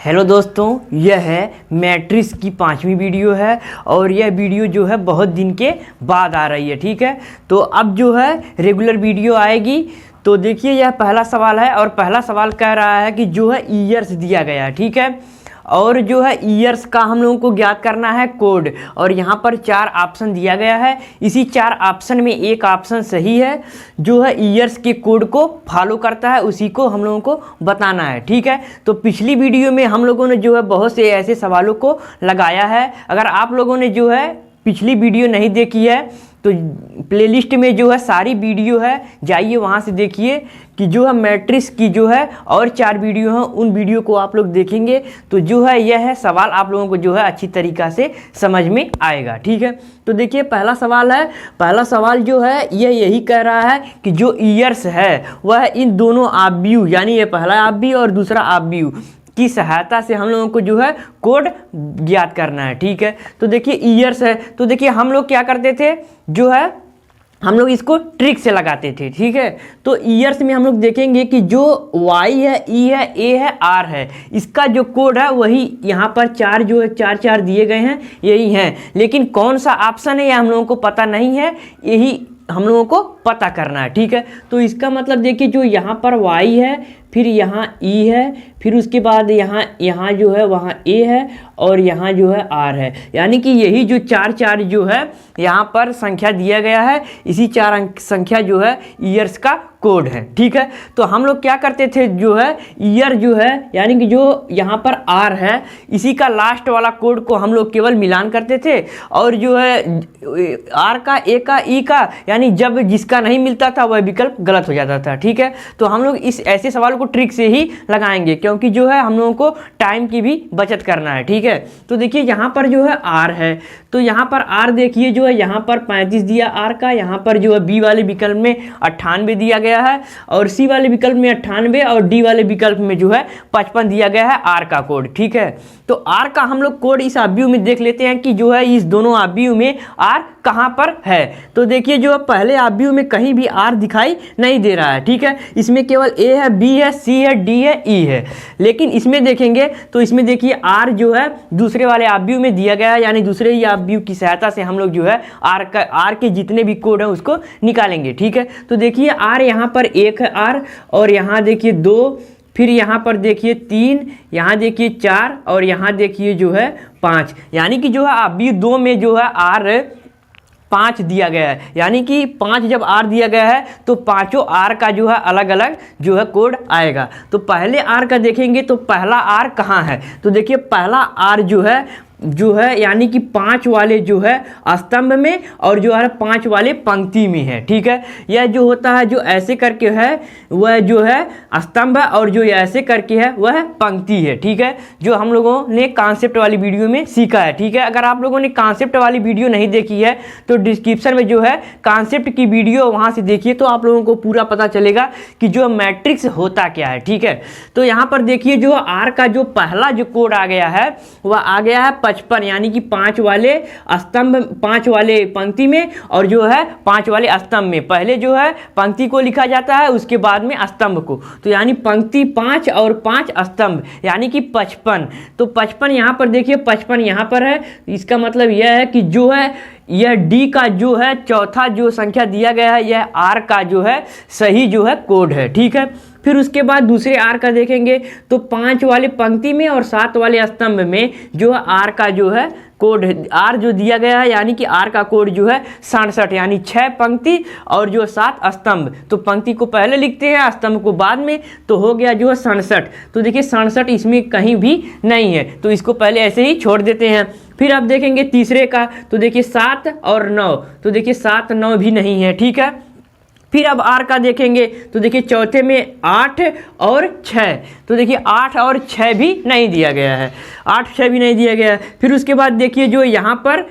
Hello दोस्तों, यह है मैट्रिक्स की 5वीं वीडियो है और यह वीडियो जो है बहुत दिन के बाद आ रही है। ठीक है, तो अब जो है रेगुलर वीडियो आएगी। तो देखिए, यह पहला सवाल है और पहला सवाल कह रहा है कि जो है ईयर्स दिया गया है। ठीक है, और जो है ईयर्स का हम लोगों को ज्ञात करना है कोड, और यहाँ पर 4 ऑप्शन दिया गया है। इसी 4 ऑप्शन में एक ऑप्शन सही है जो है ईयर्स के कोड को फॉलो करता है, उसी को हम लोगों को बताना है। ठीक है, तो पिछली वीडियो में हम लोगों ने जो है बहुत से ऐसे सवालों को लगाया है। अगर आप लोगों ने जो है पिछली वीडियो नहीं देखी है तो प्लेलिस्ट में जो है सारी वीडियो है, जाइए वहाँ से देखिए कि जो है मैट्रिक्स की जो है और 4 वीडियो हैं, उन वीडियो को आप लोग देखेंगे तो जो है यह है सवाल आप लोगों को जो है अच्छी तरीक़ा से समझ में आएगा। ठीक है, तो देखिए पहला सवाल है। पहला सवाल जो है यही कह रहा है कि जो ईयर्स है वह इन दोनों ऑब्यू, यानी ये पहला ऑब्यू और दूसरा ऑब्यू की सहायता से हम लोगों को जो है कोड ज्ञात करना है। ठीक है, तो देखिए ईयर्स है, तो देखिए हम लोग क्या करते थे, जो है हम लोग इसको ट्रिक से लगाते थे। ठीक है, तो ईयर्स में हम लोग देखेंगे कि जो Y है, E है, A है, R है, इसका जो कोड है वही यहाँ पर 4 जो है 4 दिए गए हैं, यही हैं। लेकिन कौन सा ऑप्शन है यह हम लोगों को पता नहीं है, यही हम लोगों को पता करना है। ठीक है, तो इसका मतलब देखिए जो यहाँ पर Y है, फिर यहाँ E है, फिर उसके बाद यहाँ जो है वहाँ A है और यहाँ जो है R है, यानी कि यही जो 4 जो है यहाँ पर संख्या दिया गया है, इसी 4 अंक संख्या जो है ईयर्स का कोड है। ठीक है, तो हम लोग क्या करते थे, जो है ईयर जो है यानी कि जो यहाँ पर R है, इसी का लास्ट वाला कोड को हम लोग केवल मिलान करते थे, और जो है R का, A का, E का, यानी जब जिसका नहीं मिलता था वह विकल्प गलत हो जाता था। ठीक है, तो हम लोग इस ऐसे सवाल को ट्रिक से ही लगाएंगे, क्योंकि जो है हम लोगों को टाइम की भी बचत करना है। ठीक है, तो देखिए यहाँ पर जो है R है, तो यहाँ पर R देखिए जो है यहाँ पर 35 दिया R का, यहाँ पर जो है B वाले विकल्प में 98 दिया गया है, और C वाले विकल्प में 98 और D वाले विकल्प में जो है 55 दिया गया है R का कोड। ठीक है, तो R का हम लोग कोड इस ऑब्यू में देख लेते हैं कि जो है इस दोनों ऑब्यू में R कहाँ पर है। तो देखिए जो पहले ऑब्यू में कहीं भी R दिखाई नहीं दे रहा है। ठीक है, इसमें केवल A है, B है, C है, D है, E है। लेकिन इसमें देखेंगे तो इसमें देखिए R जो है दूसरे वाले ऑब्यू में दिया गया है, यानी दूसरे ही ऑब्यू की सहायता से हम लोग जो है R के जितने भी कोड हैं उसको निकालेंगे। ठीक है, तो देखिए R यहाँ पर 1 है R, और यहाँ देखिए 2, फिर यहाँ पर देखिए 3, यहाँ देखिए 4, और यहाँ देखिए जो है 5, यानी कि जो है ऑब्यू 2 में जो है R 5 दिया गया है, यानी कि 5 जब R दिया गया है तो पांचों R का जो है अलग अलग जो है कोड आएगा। तो पहले R का देखेंगे तो पहला R कहाँ है, तो देखिए पहला R जो है यानी कि 5 वाले जो है स्तंभ में, और जो है 5 वाले पंक्ति में है। ठीक है, यह जो होता है जो ऐसे करके है वह जो है स्तंभ है, और जो ऐसे करके है वह पंक्ति है। ठीक है, जो हम लोगों ने कॉन्सेप्ट वाली वीडियो में सीखा है। ठीक है, अगर आप लोगों ने कॉन्सेप्ट वाली वीडियो नहीं देखी है तो डिस्क्रिप्शन में जो है कॉन्सेप्ट की वीडियो वहाँ से देखिए, तो आप लोगों को पूरा पता चलेगा कि जो मैट्रिक्स होता क्या है। ठीक है, तो यहाँ पर देखिए जो R का जो पहला जो कोड आ गया है वह आ गया है 55, यानी कि 5 वाले स्तंभ, 5 वाले पंक्ति में, और जो है 5 वाले स्तंभ में। पहले जो है पंक्ति को लिखा जाता है, उसके बाद में स्तंभ को, तो यानी पंक्ति 5 और 5 स्तंभ, यानी कि 55। तो 55 यहाँ पर देखिए 55 यहाँ पर है, इसका मतलब यह है कि जो है यह D का जो है चौथा जो संख्या दिया गया है यह R का जो है सही जो है कोड है। ठीक है, फिर उसके बाद दूसरे R का देखेंगे तो 5 वाले पंक्ति में और 7 वाले स्तंभ में जो है R का जो है कोड R जो दिया गया है, यानी कि R का कोड जो है 67, यानी 6 पंक्ति और जो 7 स्तंभ। तो पंक्ति को पहले लिखते हैं, स्तंभ को बाद में, तो हो गया जो है 67। तो देखिए 67 इसमें कहीं भी नहीं है, तो इसको पहले ऐसे ही छोड़ देते हैं। फिर आप देखेंगे तीसरे का, तो देखिए 7 और 9, तो देखिए 7 9 भी नहीं है। ठीक है, फिर अब R का देखेंगे तो देखिए चौथे में 8 और 6, तो देखिए 8 और 6 भी नहीं दिया गया है, 8 6 भी नहीं दिया गया है। फिर उसके बाद देखिए जो यहाँ पर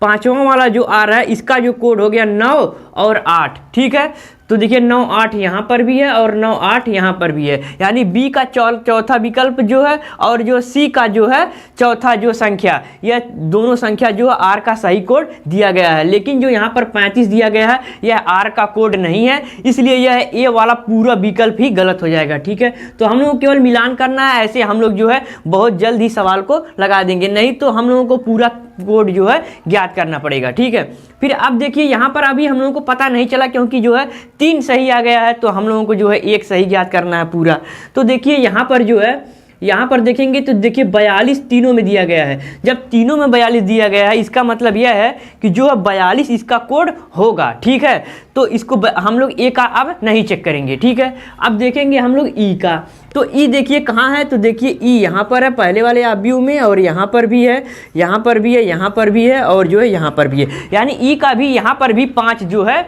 5वां वाला जो R है इसका जो कोड हो गया 9 और 8। ठीक है, तो देखिए 9 8 यहाँ पर भी है और 9 8 यहाँ पर भी है, यानी बी का चौथा विकल्प जो है और जो सी का जो है चौथा जो संख्या, यह दोनों संख्या जो है आर का सही कोड दिया गया है। लेकिन जो यहाँ पर 35 दिया गया है यह आर का कोड नहीं है, इसलिए यह ए वाला पूरा विकल्प ही गलत हो जाएगा। ठीक है, तो हम लोग केवल मिलान करना है, ऐसे हम लोग जो है बहुत जल्द ही सवाल को लगा देंगे, नहीं तो हम लोगों को पूरा कोड जो है ज्ञात करना पड़ेगा। ठीक है, फिर अब देखिए यहाँ पर अभी हम लोगों को पता नहीं चला क्योंकि जो है 3 सही आ गया है, तो हम लोगों को जो है 1 सही ज्ञात करना है पूरा। तो देखिए यहाँ पर जो है, यहाँ पर देखेंगे तो देखिए 42 तीनों में दिया गया है। जब तीनों में 42 दिया गया है इसका मतलब यह है कि जो है 42 इसका कोड होगा। ठीक है, तो इसको हम लोग ए का अब नहीं चेक करेंगे। ठीक है, अब देखेंगे हम लोग ई का। तो ई देखिए कहाँ है, तो देखिए ई यहाँ पर है पहले वाले आव्यूह में, और यहाँ पर भी है, यहाँ पर भी है, यहाँ पर भी है, और जो है यहाँ पर भी है, यानी ई का भी यहाँ पर भी 5 जो है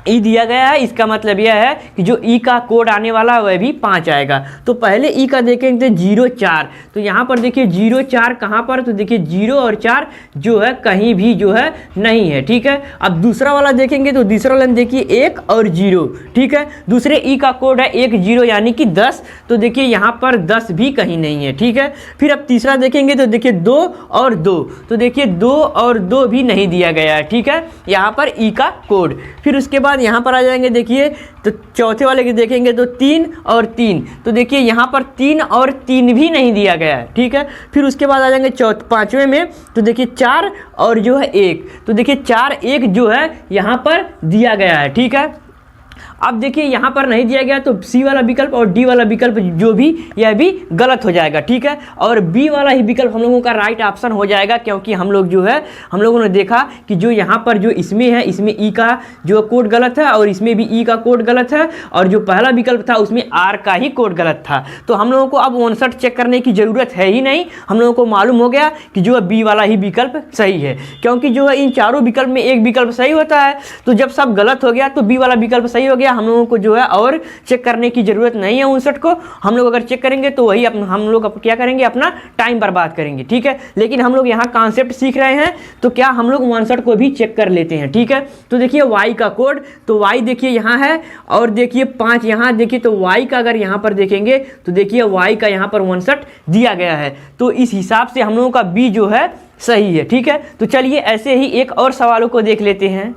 ई दिया गया है। इसका मतलब यह है कि जो ई का कोड आने वाला है वह भी 5 आएगा। तो पहले ई का देखेंगे तो 0 4, तो यहाँ पर देखिए 0 4 कहाँ पर, तो देखिए 0 और 4 जो है कहीं भी जो है नहीं है। ठीक है, अब दूसरा वाला देखेंगे तो दूसरा वाला देखिए 1 और 0। ठीक है, दूसरे ई का कोड है 1 0 यानी कि 10, तो देखिए यहाँ पर 10 भी कहीं नहीं है। ठीक है, फिर अब तीसरा देखेंगे तो देखिए 2 और 2, तो देखिए 2 और 2 भी नहीं दिया गया है। ठीक है, यहाँ पर ई का कोड। फिर उसके बाद यहाँ पर आ जाएंगे देखिए, तो चौथे वाले के देखेंगे तो 3 और 3, तो देखिए यहाँ पर 3 और 3 भी नहीं दिया गया है। ठीक है, फिर उसके बाद आ जाएंगे पांचवें में, तो देखिए 4 और जो है 1, तो देखिए 4 1 जो है यहाँ पर दिया गया है। ठीक है, अब देखिए यहाँ पर नहीं दिया गया तो सी वाला विकल्प और डी वाला विकल्प जो भी यह भी गलत हो जाएगा। ठीक है, और बी वाला ही विकल्प हम लोगों का राइट ऑप्शन हो जाएगा, क्योंकि हम लोग जो है हम लोगों ने देखा कि जो यहाँ पर जो इसमें है इसमें ई का जो कोड गलत है और इसमें भी ई का कोड गलत है, और जो पहला विकल्प था उसमें आर का ही कोड गलत था। तो हम लोगों को अब 59 चेक करने की ज़रूरत है ही नहीं, हम लोगों को मालूम हो गया कि जो है बी वाला ही विकल्प सही है, क्योंकि जो है इन चारों विकल्प में एक विकल्प सही होता है। तो जब सब गलत हो गया तो बी वाला विकल्प सही हो गया, हम लोगों को जो है और चेक करने की जरूरत नहीं है 59 को। हम लोग अगर चेक करेंगे तो वही हम लोग क्या करेंगे, अपना टाइम बर्बाद करेंगे। ठीक है, लेकिन हम लोग यहाँ कॉन्सेप्ट सीख रहे हैं तो क्या हम लोग 59 को भी चेक कर लेते हैं। ठीक है, तो देखिए वाई का कोड, तो वाई देखिए यहाँ है और देखिए 5 यहाँ देखिए, तो वाई का अगर यहाँ पर देखेंगे तो देखिए वाई का यहाँ पर 59 दिया गया है, तो इस हिसाब से हम लोगों का बी जो है सही है। ठीक है, तो चलिए ऐसे ही एक और सवालों को देख लेते हैं।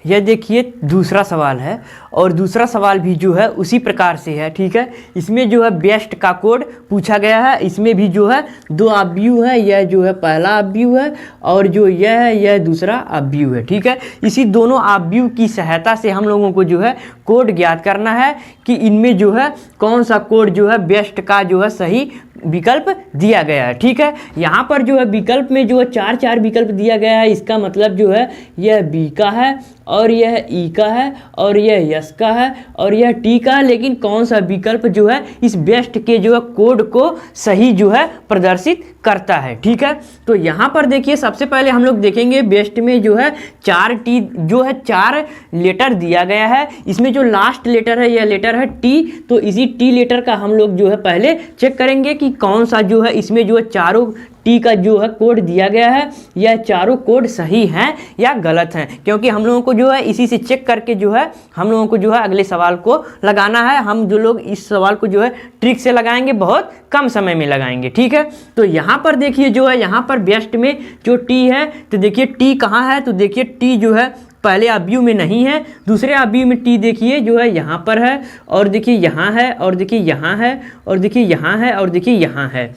यह देखिए दूसरा सवाल है, और दूसरा सवाल भी जो है उसी प्रकार से है। ठीक है, इसमें जो है बेस्ट का कोड पूछा गया है, इसमें भी जो है 2 आव्यूह है, यह जो है पहला आव्यूह है और जो यह है यह दूसरा आव्यूह है। ठीक है, इसी दोनों आव्यूह की सहायता से हम लोगों को जो है कोड ज्ञात करना है कि इनमें जो है कौन सा कोड जो है बेस्ट का जो है सही विकल्प दिया गया है। ठीक है, यहाँ पर जो है विकल्प में जो है 4 विकल्प दिया गया है, इसका मतलब जो है यह बी का है और यह ई का है और यह यस का है और यह टी का है, लेकिन कौन सा विकल्प जो है इस बेस्ट के जो है कोड को सही जो है प्रदर्शित करता है। ठीक है, तो यहाँ पर देखिए सबसे पहले हम लोग देखेंगे बेस्ट में जो है 4 टी जो है 4 लेटर दिया गया है, इसमें जो लास्ट लेटर है यह लेटर है टी, तो इसी टी लेटर का हम लोग जो है पहले चेक करेंगे कि कौन सा जो है इसमें जो है चारों टी का जो है कोड दिया गया है यह चारों कोड सही हैं या गलत हैं, क्योंकि हम लोगों को जो है इसी से चेक करके जो है हम लोगों को जो है अगले सवाल को लगाना है। हम जो लोग इस सवाल को जो है ट्रिक से लगाएंगे, बहुत कम समय में लगाएंगे। ठीक है, तो यहाँ पर देखिए जो है यहाँ पर बेस्ट में जो टी है, तो देखिए टी कहाँ है, तो देखिए टी जो है पहले आव्यूह में नहीं है, दूसरे आव्यूह में टी देखिए जो है यहाँ पर है और देखिए यहाँ है और देखिए यहाँ है और देखिए यहाँ है और देखिए यहाँ है।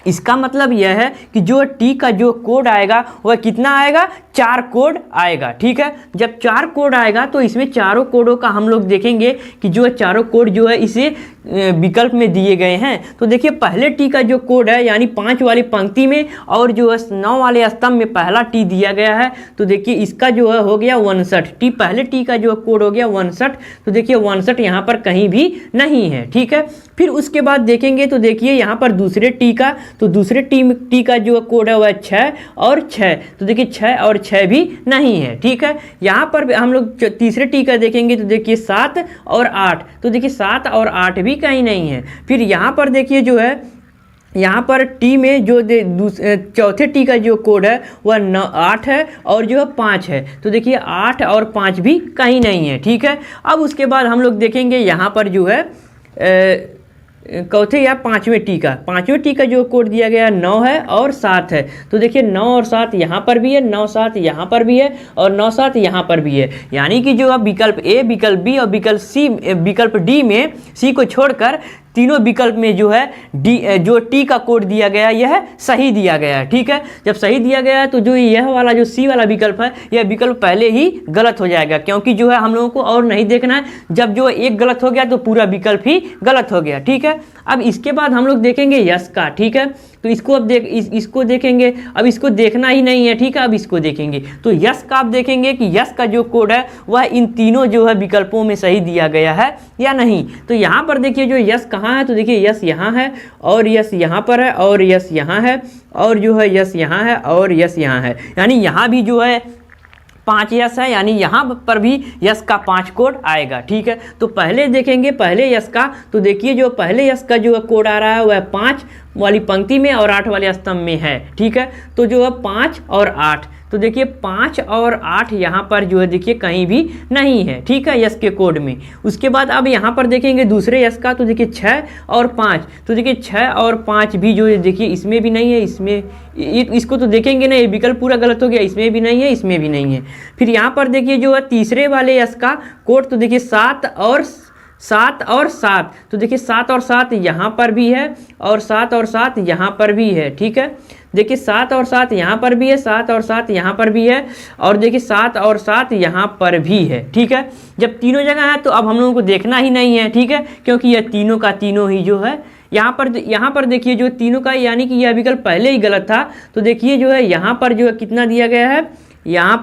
इसका मतलब यह है कि जो टी का जो कोड आएगा वह कितना आएगा, 4 कोड आएगा। ठीक है, जब 4 कोड आएगा तो इसमें चारों कोडों का हम लोग देखेंगे कि जो है चारों कोड जो है इसे विकल्प में दिए गए हैं। तो देखिए पहले टी का जो कोड है यानी 5 वाली पंक्ति में और जो है 9 वाले स्तंभ में पहला टी दिया गया है, तो देखिए इसका जो है हो गया 59 टी, पहले टी का जो कोड हो गया 59, तो देखिए 59 यहाँ पर कहीं भी नहीं है। ठीक है, फिर उसके बाद देखेंगे तो देखिए यहाँ पर दूसरे टी का, तो दूसरे टी का जो कोड है वह 6 और 6, तो देखिए 6 और 6 भी नहीं है। ठीक है, यहाँ पर हम लोग तीसरे टी का देखेंगे तो देखिए 7 और 8, तो देखिए 7 और 8 भी कहीं नहीं है। फिर यहाँ पर देखिए जो है यहाँ पर टी में जो चौथे टी का जो कोड है वह 8 है और जो है 5 है। तो देखिए 8 और 5 भी कहीं नहीं है, ठीक है। अब उसके बाद हम लोग देखेंगे यहाँ पर जो है चौथे या पाँचवें टी का जो कोड दिया गया 9 है और 7 है। तो देखिए 9 और 7 यहाँ पर भी है, 9 7 यहाँ पर भी है और 9 7 यहाँ पर भी है। यानी कि जो अब विकल्प ए, विकल्प बी और विकल्प सी, विकल्प डी में सी को छोड़कर तीनों विकल्प में जो है जो टी का कोड दिया गया यह सही दिया गया है, ठीक है। जब सही दिया गया है तो जो यह वाला जो सी वाला विकल्प है यह विकल्प पहले ही गलत हो जाएगा, क्योंकि जो है हम लोगों को और नहीं देखना है। जब जो एक गलत हो गया तो पूरा विकल्प ही गलत हो गया, ठीक है। अब इसके बाद हम लोग देखेंगे यस का, ठीक है। तो इसको अब इसको देखेंगे। अब इसको देखना ही नहीं है, ठीक है। अब इसको देखेंगे तो यस का आप देखेंगे कि यस का जो कोड है वह इन तीनों जो है विकल्पों में सही दिया गया है या नहीं। तो यहाँ पर देखिए जो यस कहाँ है, तो देखिए यस यहाँ है और यस यहाँ पर है और यस यहाँ है और जो है यस यहाँ है और यस यहाँ है। यानी यहाँ भी जो है 5 यस है, यानी यहाँ पर भी यस का 5 कोड आएगा, ठीक है। तो पहले देखेंगे पहले यस का। तो देखिए जो पहले यस का जो कोड आ रहा है वह 5 वाली पंक्ति में और 8 वाले स्तंभ में है, ठीक है। तो जो है 5 और 8, तो देखिए 5 और 8 यहाँ पर जो है देखिए कहीं भी नहीं है, ठीक है, यस के कोड में। उसके बाद अब यहाँ पर देखेंगे दूसरे यस का। तो देखिए 6 और 5, तो देखिए 6 और 5 भी जो है देखिए इसमें भी नहीं है, इसमें इसको तो देखेंगे ना, ये विकल्प पूरा गलत हो गया, इसमें भी नहीं है, इसमें भी नहीं है। फिर यहाँ पर देखिए जो है तीसरे वाले यस का कोड, तो देखिए 7 और 7, तो देखिए 7 और 7 यहाँ पर भी है और 7 और 7 यहाँ पर भी है, ठीक है। देखिए 7 और 7 यहाँ पर भी है, 7 और 7 यहाँ पर भी है और देखिए 7 और 7 यहाँ पर भी है, ठीक है। जब तीनों जगह है तो अब हम लोगों को देखना ही नहीं है, ठीक है, क्योंकि यह तीनों का तीनों ही जो है यहाँ पर देखिए जो तीनों का, यानी कि यह विकल्प पहले ही गलत था। तो देखिए जो है यहाँ पर जो है कितना दिया गया है, यहाँ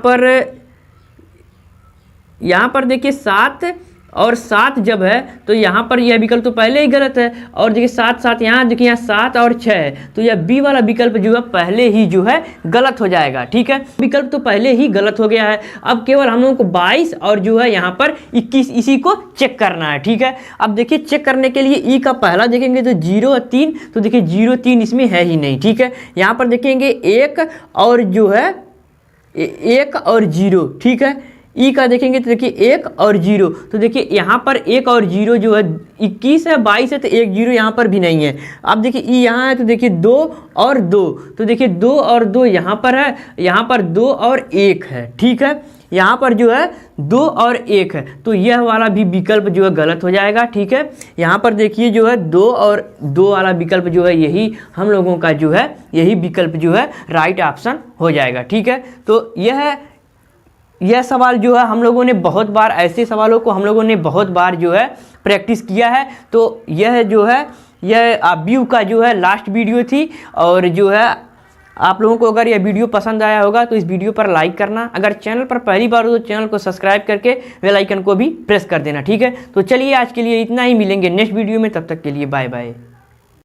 पर देखिए 7 और 7 जब है तो यहाँ पर यह विकल्प तो पहले ही गलत है। और देखिए 7 7 यहाँ देखिए यहाँ 7 और 6 है, तो यह बी वाला विकल्प जो है पहले ही जो है गलत हो जाएगा, ठीक है। विकल्प तो पहले ही गलत हो गया है। अब केवल हम लोगों को 22 और जो है यहाँ पर 21 इसी को चेक करना है, ठीक है। अब देखिए चेक करने के लिए ई का पहला देखेंगे तो 0 और 3, तो देखिए 0 3 इसमें है ही नहीं, ठीक है। यहाँ पर देखेंगे 1 और जो है 1 और 0, ठीक है। ई का देखेंगे तो देखिए 1 और 0, तो देखिए यहाँ पर 1 और 0 जो है 21 है, 22 है, तो 1 0 यहाँ पर भी नहीं है। अब देखिए ई यहाँ है तो देखिए 2 और 2, तो देखिए 2 और 2 यहाँ पर है, यहाँ पर 2 और 1 है, ठीक है। यहाँ पर जो है 2 और 1 है, तो यह वाला भी विकल्प जो है गलत हो जाएगा, ठीक है। यहाँ पर देखिए जो है 2 और 2 वाला विकल्प जो है यही हम लोगों का जो है यही विकल्प जो है राइट ऑप्शन हो जाएगा, ठीक है। तो यह सवाल जो है हम लोगों ने बहुत बार, ऐसे सवालों को हम लोगों ने बहुत बार जो है प्रैक्टिस किया है। तो यह जो है यह व्यू का जो है लास्ट वीडियो थी। और जो है आप लोगों को अगर यह वीडियो पसंद आया होगा तो इस वीडियो पर लाइक करना, अगर चैनल पर पहली बार हो तो चैनल को सब्सक्राइब करके बेल आइकन को भी प्रेस कर देना, ठीक है। तो चलिए आज के लिए इतना ही, मिलेंगे नेक्स्ट वीडियो में, तब तक के लिए बाय बाय।